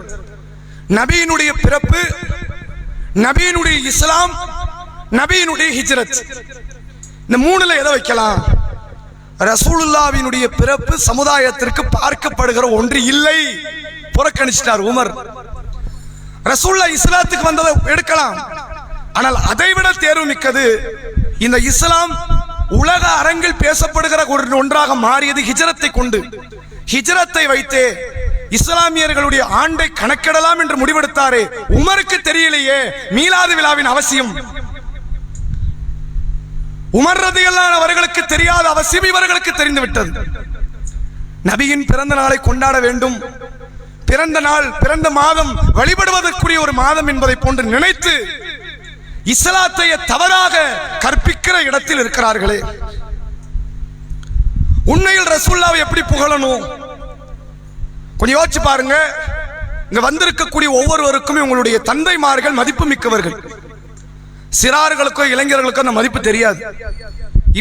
A: நபியினுடைய பிறப்பு, நபியினுடைய இஸ்லாம், நபியினுடைய ஹிஜ்ரத். இந்த 3ல எதை வைக்கலாம்? ரசூலுல்லாஹ்வினுடைய பிறப்பு சமுதாயத்திற்கு பார்க்கப்படுகிற ஒன்று இல்லை, புறக்கணிச்சிட்டார் உமர். ரசூலுல்லாஹ் இஸ்லாத்துக்கு வந்ததை எடுக்கலாம், ஆனால் அதைவிட தேர்வு மிக்கது இந்த இஸ்லாம் உலக அரங்கில் பேசப்படுகிற ஒன்றாக மாறியது ஹிஜ்ரத்தை கொண்டு. ஹிஜ்ரத்தை வைத்தே இஸ்லாமியர்களுடைய ஆண்டை கணக்கிடலாம் என்று முடிவெடுத்தாரே, உமருக்கு தெரியலையே மீலாது விழாவின் அவசியம். உமர் ரலியல்லாஹு அன்ஹு அவர்களுக்கு தெரியாத அவசியம் இவர்களுக்கு தெரிந்துவிட்டது. நபியின் பிறந்த நாளை கொண்டாட வேண்டும், பிறந்த நாள், பிறந்த மாதம் வழிபடுவதற்குரிய ஒரு மாதம் என்பதை போன்று நினைத்து இஸ்லாத்தை தவறாக கற்பிக்கிற இடத்தில் இருக்கிறார்களே. உண்மையில் ரசூலுல்லாஹ்வை எப்படி புகழணும்? கொஞ்சம் யோசிச்சு பாருங்க. இங்க வந்திருக்கக்கூடிய ஒவ்வொருவருக்குமே உங்களுடைய தந்தைமார்கள் மதிப்பு மிக்கவர்கள். சிறார்களுக்கோ இளைஞர்களுக்கோ அந்த மதிப்பு தெரியாது.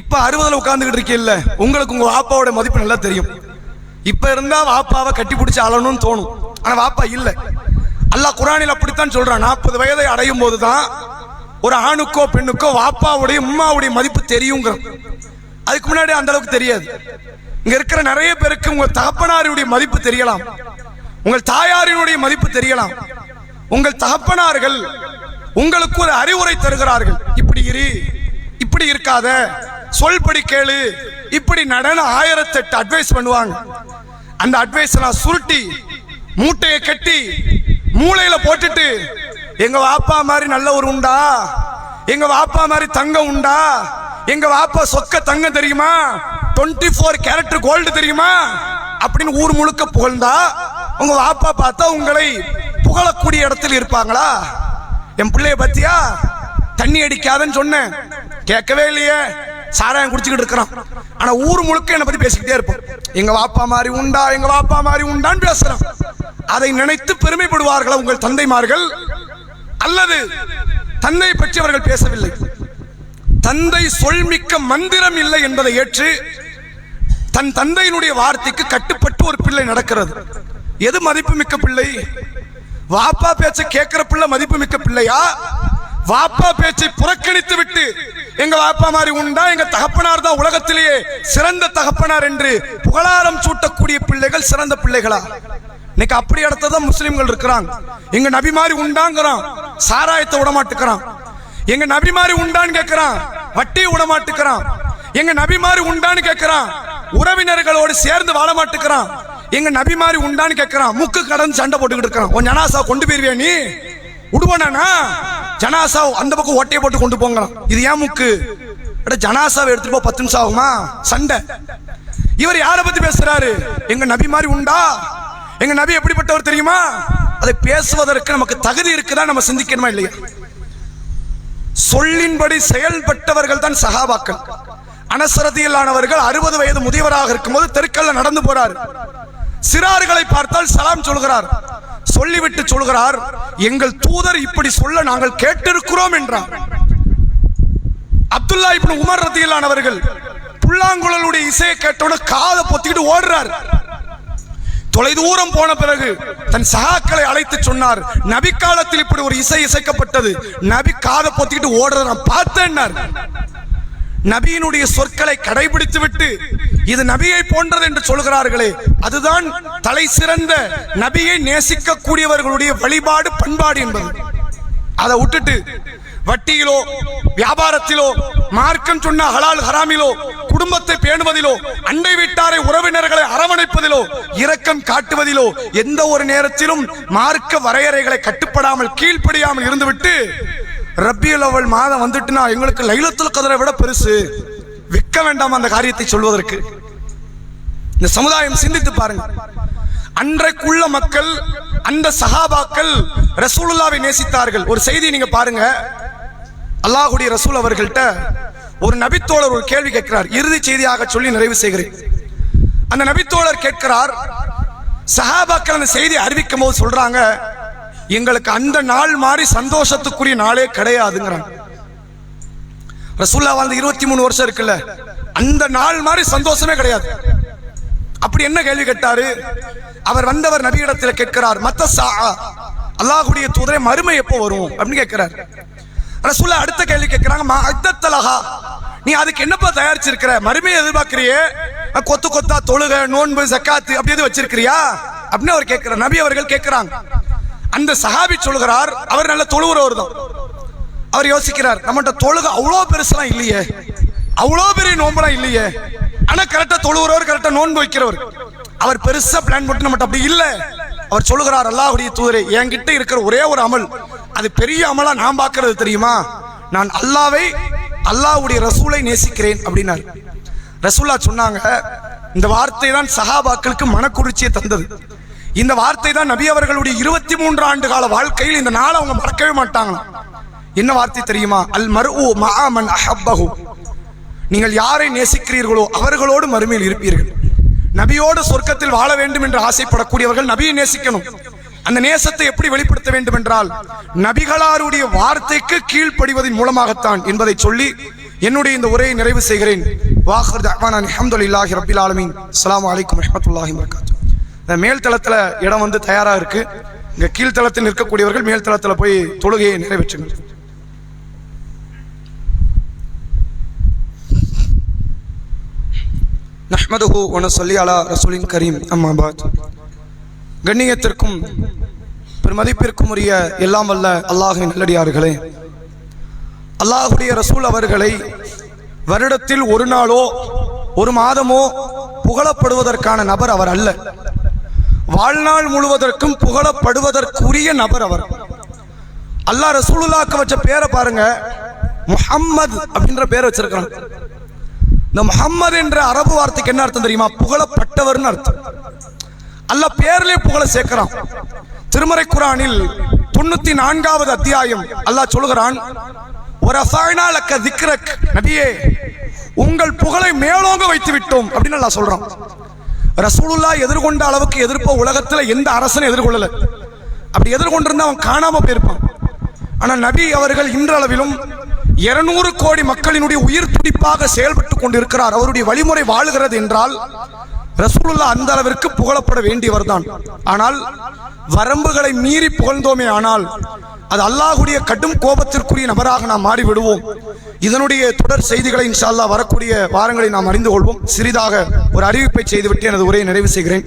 A: இப்ப 60ல உட்கார்ந்துகிட்டு இருக்கீல்ல, உங்களுக்கு உங்க வாப்பாவோட மதிப்பு நல்லா தெரியும். இப்ப இருந்தா வாப்பாவை கட்டி பிடிச்சு அழணும்னு தோணும், ஆனா வாப்பா இல்ல. அல்லாஹ் குர்ஆனில் அப்படித்தான் சொல்றான், 40 வயதை அடையும் போதுதான் ஒரு ஆணுக்கோ பெண்ணுக்கோ வாப்பாவுடைய உம்மாவுடைய மதிப்பு தெரியுங்கிற. அதுக்கு முன்னாடி அந்த அளவுக்கு தெரியாது. இங்க இருக்கிற நிறைய பேருக்கு உங்க தகப்பனாருடைய மதிப்பு தெரியலாம், உங்கள் தாயாரினுடைய மதிப்பு தெரியலாம். உங்கள் தகப்பனார்கள் உங்களுக்கு ஒரு அறிவுரை தருகிறார்கள், இப்படி இரு, இப்படி இருக்காத, சொல்படி கேளு, இப்படி நடன 1008 அட்வைஸ் பண்ணுவாங்க. அந்த அட்வைஸ் எல்லாம் சுருட்டி மூட்டையை கட்டி மூளையில போட்டுட்டு, எங்க வாப்பா மாதிரி நல்ல ஒரு உண்டா, எங்க வாப்பா மாதிரி தங்கம் உண்டா, எங்க வாப்பா சொக்க தங்கம் தெரியுமா, 24 கேரட் கோல்டு தெரியுமா அப்படின்னு ஊர் முழுக்க புகழ்ந்தா உங்க வாப்பா பார்த்தா உங்களை புகழக்கூடிய இடத்தில் இருப்பாங்களா? என் பிள்ளைய பத்தியா தண்ணி அடிக்காதன்னு சொன்னேன், கேட்கவே இல்லையே, சாராயம் குடிச்சுக்கிட்டு இருக்கிறான். ஆனா ஊர் முழுக்க என்னை பத்தி பேசிக்கிட்டே இருப்போம். எங்க வாப்பா மாதிரி உண்டா, எங்க வாப்பா மாதிரி உண்டான்னு பேசுறான். அதை நினைத்து பெருமைப்படுவார்களா உங்கள் தந்தைமார்கள்? அல்லது தந்தை பற்றி அவர்கள் பேசவில்லை. தந்தை சொல்மிக்க மந்திரம் இல்லை என்பதை ஏற்று தன் தந்தையினுடைய வார்த்தைக்கு கட்டுப்பட்டு ஒரு பிள்ளை நடக்கிறது. எது மதிப்பு மிக்க பிள்ளை? வாப்பா பேச்சை கேட்கிற பிள்ளை மதிப்பு மிக்க பிள்ளையா? வாப்பா பேச்சை புறக்கணித்து விட்டு எங்க வாப்பா மாதிரி உண்டா, எங்க தகப்பனார் தான் உலகத்திலேயே சிறந்த தகப்பனார் என்று புகழாரம் சூட்டக்கூடிய பிள்ளைகள் சிறந்த பிள்ளைகளா? இன்னைக்கு அப்படி இடத்தான் முஸ்லிம்கள் இருக்கிறாங்க. எங்க நபி மாதிரி உண்டாங்கிறான், சாராயத்தை விடமாட்டுக்கிறான். எங்க நபி மாதிரி உண்டான்னு கேட்கிறான், வட்டியை விடமாட்டுக்கிறான். எங்க நபி மாதிரி உண்டான்னு கேட்கிறான், உறவினர்களோடு சேர்ந்து வாழ மாட்டுக்கிறான். எங்க நபி மாதிரி உண்டான்னு கேட்கிறான், முக்கு கடன் சண்டை போட்டுக்கிட்டு இருக்கான். உன் ஜனாசா கொண்டு போயிருவியா நீ? விடுவானா? ஜனாசா அந்த பக்கம் ஓட்டையை போட்டு கொண்டு போங்களாம். இது ஏன் முக்கு? ஜனாசாவை எடுத்துட்டு போ, 10 நிமிஷம் ஆகுமா? சண்டை. இவர் யாரை பத்தி பேசுறாரு? எங்க நபி மாதிரி உண்டா? எங்க நபி எப்படிப்பட்டவர் தெரியுமா? அதை பேசுவதற்கு நமக்கு தகுதி இருக்குதான் நம்ம சிந்திக்கணுமா இல்லையா? சொல்லின்படி செயல்பட்டவர்கள் தான் சஹாபாக்கள். அனஸ் ரலியல்லாஹு 60 வயது முதியவராக இருக்கும்போது தெருக்கல்ல நடந்து போறார். சிறார்களை பார்த்தால் சலாம் சொல்கிறார். சொல்லிவிட்டு சொல்கிறார், எங்கள் தூதர் இப்படி சொல்ல நாங்கள் கேட்டிருக்கிறோம் என்றார். அப்துல்லா இப்னு உமர் ரலியல்லாஹு அன்ஹு புல்லாங்குழலுடைய இசையை கேட்டவுடனே காதை பொத்திக்கிட்டு ஓடுறார். தொலைதூரம் போன பிறகு தன் சகாக்களை அழைத்து சொன்னார், நபி காலத்தில் இப்படி ஒரு இசை இசைக்கப்பட்டது, நபி காதை பொத்திக்கிட்டு ஓடுறத நான் பார்த்தேன். நபியினுடைய சொற்களை கடைபிடித்து விட்டு இது நபியை போன்றது என்று சொல்கிறார்களே, அதுதான் தலை சிறந்த நபியை நேசிக்க கூடியவர்களுடைய வழிபாடு, பண்பாடு என்பது. அதை விட்டுட்டு வட்டியிலோ வியாபாரத்திலோ மார்க்கம் சொன்ன ஹலால் ஹராமிலோ குடும்பத்தை பேணுவதிலோ அண்டை வீட்டாரை உறவினர்களை அரவணைப்பதிலோ இரக்கம் காட்டுவதிலோ எந்த ஒரு நேரத்திலும் மார்க்க வரையறைகளை கட்டுப்படாமல் கீழ்ப்படியாமல் இருந்துவிட்டு ரபியுல் அவ்வல் மாதம் வந்துட்டுனா எங்களுக்கு லைலத்துல் கத்ரை விட பெருசு, விற்க வேண்டாம் அந்த காரியத்தை சொல்வதற்கு. இந்த சமுதாயம் சிந்தித்து பாருங்க. அன்றைக்குள்ள மக்கள், அந்த சஹாபாக்கள் ரசூலுல்லாவை நேசித்தார்கள். ஒரு செய்தி நீங்க பாருங்க. அல்லாஹ்வுடைய ரசூல் அவர்கள்ட்ட ஒரு நபித்தோழர் ஒரு கேள்வி கேட்கிறார். இறுதி செய்தியாக சொல்லி நிறைவு செய்கிறேன். அந்த நபித்தோழர் கேட்கிறார், சஹாபாக்கள் அந்த செய்தி அறிவிக்கும் போது சொல்றாங்க, எங்களுக்கு அந்த நாள் மாதிரி சந்தோஷத்துக்குரிய நாளே கிடையாதுங்கிறாங்க. ரசூலுல்லாஹ் வாழ்ந்து 23 வருஷம் இருக்குல்ல, அந்த நாள் மாதிரி சந்தோஷமே கிடையாது. அப்படி என்ன கேள்வி கேட்டாரு? அவர் வந்தவர் நபியிடத்தில் கேட்கிறார், மத்த சாஆ, அல்லாஹ்வுடைய தூதரே மறுமை எப்போ வரும் அப்படின்னு கேட்கிறார். ரசூலுல்லாஹ் அடுத்த கேள்வி கேட்கிறாங்க, மா அத்தலஹா, நீ அதுக்கு என்னப்பா தயாரிச்சிருக்கிற? மறுமையை எதிர்பார்க்கிறியே, கொத்து கொத்தா தொழுகை நோன்பு ஜக்காத்து அப்படி எது வச்சிருக்கிறியா அப்படின்னு அவர் கேட்கிறார். நபி அவர்கள் கேட்கிறாங்க. அந்த சஹாபி சொல்கிறார், அவர் நல்ல தொழுகிறவர் தான். அவர் யோசிக்கிறார், நம்மகிட்ட தொழுகை அவ்வளோ பெருசெல்லாம் இல்லையே, அவ்வளோ பெரிய நோன்பெல்லாம் இல்லையே, ஆனா கரெக்டா தொழுகிறவர், கரெக்டா நோன்பு வைக்கிறவர். அவர் பெருசா பிளான் போட்டு நம்மகிட்ட அப்படி இல்லை. அவர் சொல்லுகிறார், அல்லாஹ்வுடைய தூதரே, என்கிட்ட இருக்கிற ஒரே ஒரு அமல், அது பெரிய அமலா நான் பார்க்கிறது தெரியுமா? நான் அல்லாஹ்வுடைய ரசூலை நேசிக்கிறேன் அப்படின்னாரு. ரசூலுல்லாஹ் சொன்னாங்க, இந்த வார்த்தை தான் சஹாபாக்களுக்கு மனக்குளிர்ச்சியை தந்தது. இந்த வார்த்தை தான் நபி அவர்களுடைய 23 ஆண்டு கால வாழ்க்கையில் இந்த நாளை அவங்க மறக்கவே மாட்டாங்க. என்ன வார்த்தை தெரியுமா? அல் மர்உ மஅ மன் அஹப்பஹு, நீங்கள் யாரை நேசிக்கிறீர்களோ அவர்களோடு மறுமையில் இருப்பீர்கள். நபியோடு சொர்க்கத்தில் வாழ வேண்டும் என்று ஆசைப்படக்கூடியவர்கள் நபியை நேசிக்கணும். அந்த நேசத்தை எப்படி வெளிப்படுத்த வேண்டும் என்றால் நபிகளாருடைய வார்த்தைக்கு கீழ்ப்படிவதன் மூலமாகத்தான் என்பதை சொல்லி என்னுடைய இந்த உரையை நிறைவு செய்கிறேன். வாஹிர் தஅவானா அல்ஹம்துலில்லாஹி ரப்பில் ஆலமீன். அஸ்ஸலாமு அலைக்கும் வரஹ்மத்துல்லாஹி வபரகாத்துஹு. இந்த மேல் தளத்துல இடம் வந்து தயாரா இருக்கு. இங்க கீழ்த்தளத்தில் நிற்கக்கூடியவர்கள் மேல் தளத்துல போய் தொழுகையை நிறைவேற்றுங்கள். நஹ்மதுஹு வ நஸல்லி அலா ரசூலின் கரீம். அம்மா பாத். கண்ணியத்திற்கும் பெருமதிப்பிற்கும் உரிய எல்லாம் வல்ல அல்லாஹ்வின் நல்லடியார்களே, அல்லாஹ்வுடைய ரசூல் அவர்களை வருடத்தில் ஒரு நாளோ ஒரு மாதமோ புகழப்படுவதற்கான நபர் அவர் அல்ல. வாழ்நாள் முழுவதற்கும் புகழப்படுவதற்குரிய நபர் அவர். அல்லாஹ் ரசூலுல்லாஹ்க்கு வச்ச பேரை பாருங்க, முஹம்மது அப்படின்ற பேரை வச்சிருக்கிறான். இந்த முஹம்மது என்ற அரபு வார்த்தைக்கு என்ன அர்த்தம் தெரியுமா? புகழப்பட்டவர்னு அர்த்தம். அல்லாஹ் பேர்லயே புகழ சேர்க்கிறான். திருமறை குர்ஆனில் 94வது அத்தியாயம் அல்லாஹ் சொல்கிறான், வரஃபஅனா லக திக்ரக், நபியே உங்கள் புகழை மேலோங்க வைத்து விட்டோம் அப்படின்னு அல்லாஹ் சொல்றான். ரசூலுல்லாஹ் எதிர்கொண்ட அளவுக்கு எதிர்ப்ப உலகத்துல எந்த அரசனும் எதிர்கொள்ளல. அப்படி எதிர்கொண்டிருந்தா அவன் காணாம போயிருப்பான். ஆனா நபி அவர்கள் இன்றளவிலும் 200 கோடி மக்களினுடைய உயிர் துடிப்பாக செயல்பட்டு கொண்டிருக்கிறார். அவருடைய வழிமுறை வாழுகிறது என்றால் ரசூலுல்லாஹ் அந்த அளவிற்கு புகழப்பட வேண்டியவர் தான். ஆனால் வரம்புகளை மீறி புகழ்ந்தோமே ஆனால் அது அல்லாஹ்வுடைய கடும் கோபத்திற்குரிய நபராக நாம் மாறிவிடுவோம். இதனுடைய தொடர் செய்திகளை இன்ஷா அல்லாஹ் வரக்கூடிய வாரங்களை நாம் அறிந்து கொள்வோம். சிறிதாக ஒரு அறிவிப்பை செய்துவிட்டு எனது உரையை நிறைவு செய்கிறேன்.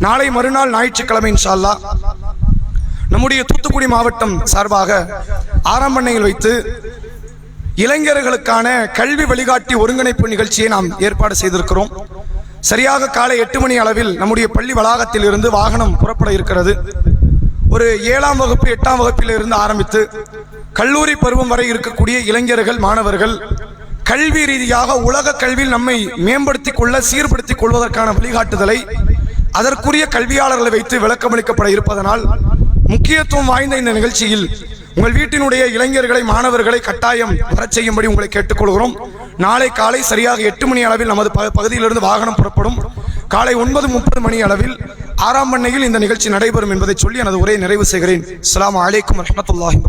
A: நாளை மறுநாள் ஞாயிற்றுக்கிழமை இன்ஷா அல்லாஹ் நம்முடைய தூத்துக்குடி மாவட்டம் சார்பாக ஆரம்பண்ணையில் வைத்து இளைஞர்களுக்கான கல்வி வழிகாட்டி ஒருங்கிணைப்பு நிகழ்ச்சியை நாம் ஏற்பாடு செய்திருக்கிறோம். சரியாக காலை 8 மணி அளவில் நம்முடைய பள்ளி வளாகத்தில் இருந்து வாகனம் புறப்பட இருக்கிறது. ஒரு 7ஆம் வகுப்பு 8ஆம் வகுப்பில் இருந்து ஆரம்பித்து கல்லூரி பருவம் வரை இருக்கக்கூடிய இளைஞர்கள் மாணவர்கள் கல்வி ரீதியாக உலக கல்வியில் நம்மை மேம்படுத்திக் கொள்ள சீர்படுத்திக் கொள்வதற்கான வழிகாட்டுதலை அதற்குரிய கல்வியாளர்களை வைத்து விளக்கமளிக்கப்பட இருப்பதனால் முக்கியத்துவம் வாய்ந்த இந்த நிகழ்ச்சியில் உங்கள் வீட்டினுடைய இளைஞர்களை மாணவர்களை கட்டாயம் வரச் செய்யும்படி உங்களை கேட்டுக்கொள்கிறோம். நாளை காலை சரியாக 8 மணி அளவில் நமது பகுதியிலிருந்து வாகனம் புறப்படும். காலை 9:30 மணி அளவில் ஆரம்பண்ணையில் இந்த நிகழ்ச்சி நடைபெறும் என்பதை சொல்லி எனது உரையை நிறைவு செய்கிறேன். அஸ்ஸலாமு அலைக்கும் வரஹ்மத்துல்லாஹி.